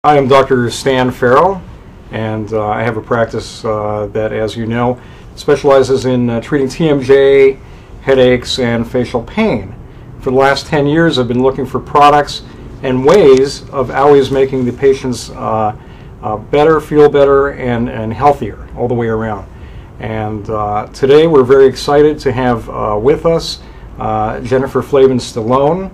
I am Dr. Stan Farrell, and I have a practice that, as you know, specializes in treating TMJ, headaches, and facial pain. For the last 10 years, I've been looking for products and ways of always making the patients better, feel better, and healthier all the way around. And today we're very excited to have with us Jennifer Flavin Stallone,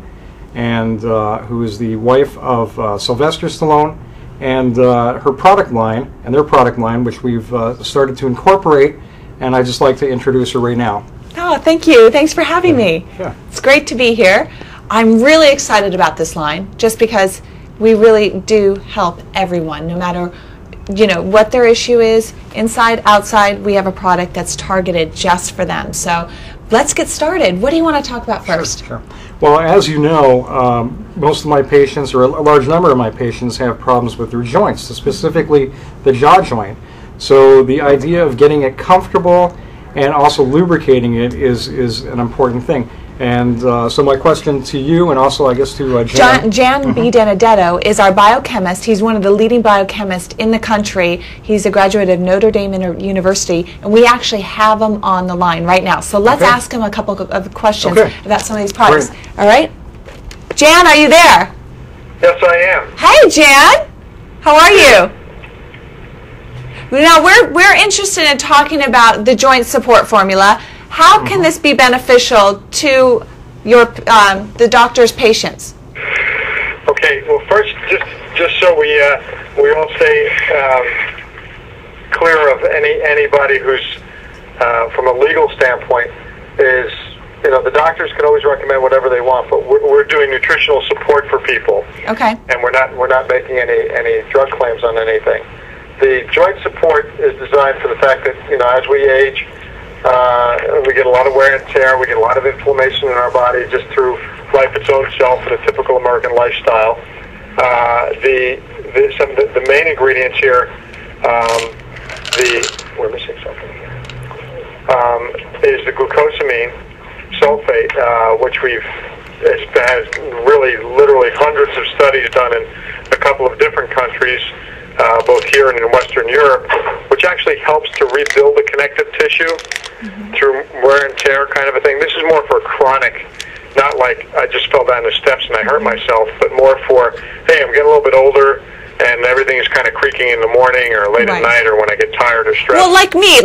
and who is the wife of Sylvester Stallone, and her product line, and their product line, which we've started to incorporate, and I'd just like to introduce her right now. Oh, thank you. Thanks for having me. Yeah. It's great to be here. I'm really excited about this line, just because we really do help everyone, no matter what their issue is, inside, outside. We have a product that's targeted just for them. So let's get started. What do you want to talk about first? Sure. Well, as you know, most of my patients, or a large number of my patients, have problems with their joints, specifically the jaw joint. So the idea of getting it comfortable and also lubricating it is an important thing. And so my question to you, and also I guess to Jan B. Denedetto is our biochemist. He's one of the leading biochemists in the country. He's a graduate of Notre Dame University, and we actually have him on the line right now. So let's ask him a couple of questions about some of these products. Great. All right? Jan, are you there? Yes, I am. Hey, Jan. How are you? Now, we're interested in talking about the joint support formula. How can this be beneficial to your the doctor's patients? Okay. Well, first, just so we all stay clear of anybody who's from a legal standpoint is the doctors can always recommend whatever they want, but we're doing nutritional support for people. Okay. And we're not making any drug claims on anything. The joint support is designed for the fact that as we age, we get a lot of wear and tear. We get a lot of inflammation in our body just through life its own self and a typical American lifestyle. The main ingredients here, we're missing something here, is the glucosamine sulfate, which has really literally hundreds of studies done in a couple of different countries, both here and in Western Europe, which actually helps to rebuild the connective tissue through wear and tear kind of a thing. This is more for chronic, not like I just fell down the steps and I hurt myself, but more for, hey, I'm getting a little bit older and everything is kind of creaking in the morning or late at night or when I get tired or stressed. Well, like me,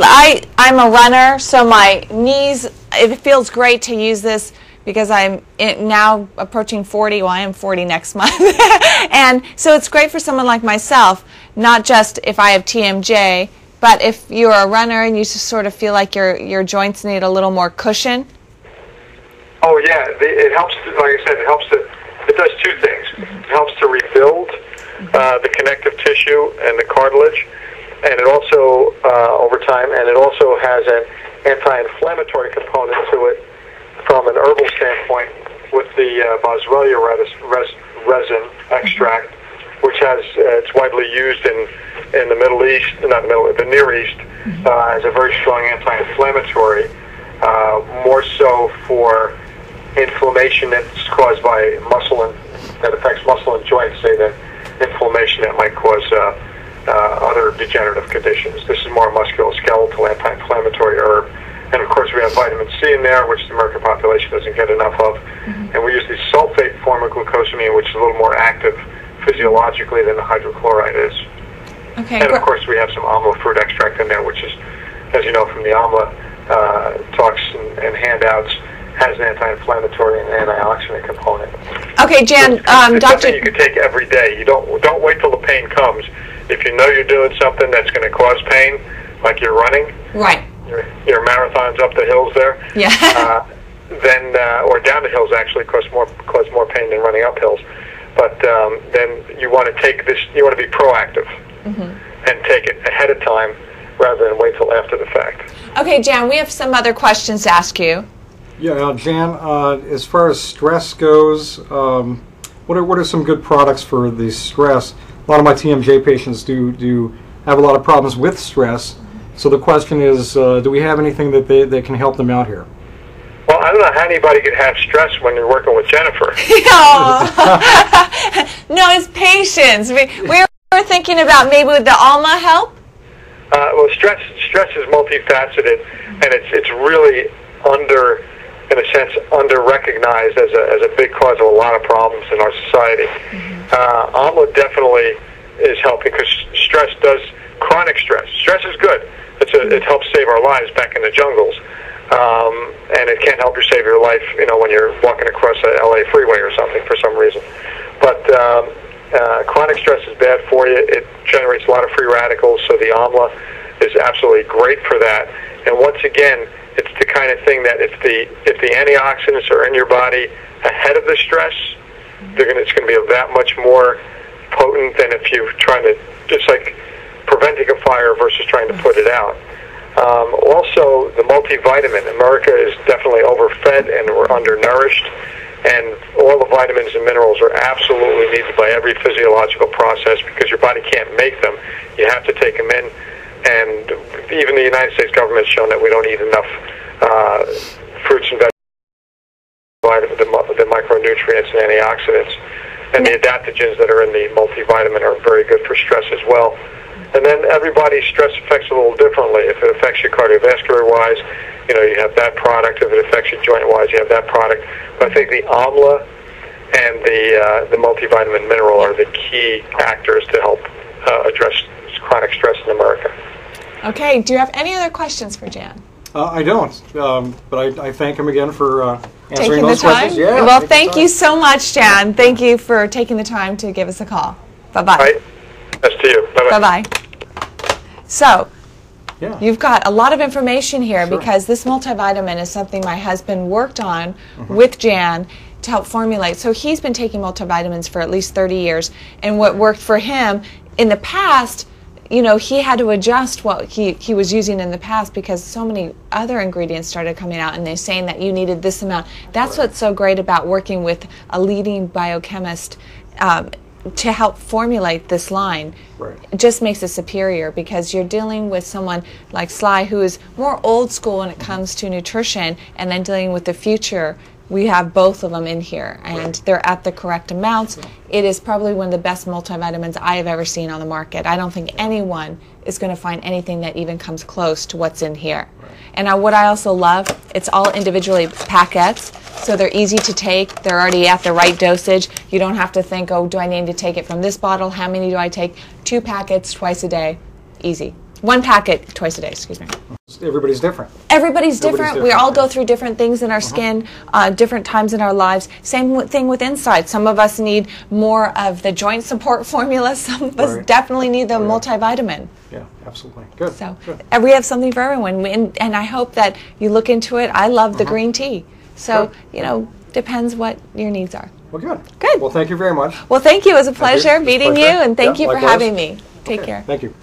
I'm a runner, so my knees, it feels great to use this because I'm now approaching 40. Well, I am 40 next month. And so it's great for someone like myself, not just if I have TMJ, but if you're a runner and you just sort of feel like your joints need a little more cushion. Oh, yeah. It helps, like I said, it does two things. It helps to rebuild the connective tissue and the cartilage, and it also, over time, and it also has an anti-inflammatory component to it, from an herbal standpoint, with the boswellia resin extract, which it's widely used in the Middle East, the Near East, as a very strong anti-inflammatory, more so for inflammation that's caused by that affects muscle and joints, say that inflammation that might cause other degenerative conditions. This is more musculoskeletal anti-inflammatory herb. And of course we have vitamin C in there, which the American population doesn't get enough of. And we use the sulfate form of glucosamine, which is a little more active physiologically than the hydrochloride is. Okay. And of course we have some amla fruit extract in there, which is, as you know from the amla talks and handouts, has an anti-inflammatory and antioxidant component. Okay, Jan, it's something you can take every day. You don't wait till the pain comes. If you know you're doing something that's going to cause pain, like you're running, right? Your marathons up the hills there, then or down the hills actually cause more pain than running up hills. But then you want to take this. You want to be proactive and take it ahead of time rather than wait till after the fact. Okay, Jan, we have some other questions to ask you. Yeah, Jan, as far as stress goes, what are some good products for the stress? A lot of my TMJ patients do have a lot of problems with stress. So the question is, do we have anything that can help them out here? Well, I don't know how anybody could have stress when you're working with Jennifer. No, it's patience. We're ever thinking about maybe would the Alma help? Well, stress is multifaceted, and it's really in a sense, under-recognized as a big cause of a lot of problems in our society. Alma definitely is helping because chronic stress. Stress is good. It helps save our lives back in the jungles, and it can't help you save your life, when you're walking across a LA freeway or something for some reason. But chronic stress is bad for you. It generates a lot of free radicals, so the AMLA is absolutely great for that. And once again, it's the kind of thing that if the antioxidants are in your body ahead of the stress, it's going to be that much more potent than if you're trying to, just like preventing a fire versus trying to put it out. Also, the multivitamin. America is definitely overfed and we're undernourished, and all the vitamins and minerals are absolutely needed by every physiological process because your body can't make them. You have to take them in, and even the United States government has shown that we don't eat enough fruits and vegetables, the micronutrients and antioxidants, and the adaptogens that are in the multivitamin are very good for stress as well. And then everybody's stress affects a little differently. If it affects you cardiovascular-wise, you have that product. If it affects you joint-wise, you have that product. But I think the AMLA and the multivitamin mineral are the key actors to help address chronic stress in America. Okay. Do you have any other questions for Jan? I don't, but I thank him again for answering taking those the time? questions. Yeah, well, thank you so much, Jan. Thank you for taking the time to give us a call. Bye-bye. All right. That's to you. Bye-bye. Bye-bye. So, yeah. You've got a lot of information here Sure. because this multivitamin is something my husband worked on with Jan to help formulate. So he's been taking multivitamins for at least 30 years, and what worked for him in the past, he had to adjust what he was using in the past because so many other ingredients started coming out, and they're saying that you needed this amount. That's what's so great about working with a leading biochemist to help formulate this line. Right. It just makes it superior because you're dealing with someone like Sly who is more old school when it comes to nutrition, and then dealing with the future. We have both of them in here, and they're at the correct amounts. It is probably one of the best multivitamins I have ever seen on the market. I don't think anyone is going to find anything that even comes close to what's in here. And what I also love, it's all individually packets, so they're easy to take. They're already at the right dosage. You don't have to think, oh, do I need to take it from this bottle? How many do I take? 2 packets twice a day. Easy. 1 packet twice a day, excuse me. Everybody's different. Everybody's different. We all go through different things in our skin, different times in our lives. Same thing with inside. Some of us need more of the joint support formula. Some of us definitely need the multivitamin. Yeah, absolutely. Good. So Good. we have something for everyone, and I hope that you look into it. I love the green tea. So, depends what your needs are. Well, good. Good. Well, thank you very much. Well, thank you. It was a pleasure meeting you, and thank Yeah, you for likewise. having me. Take care. Thank you.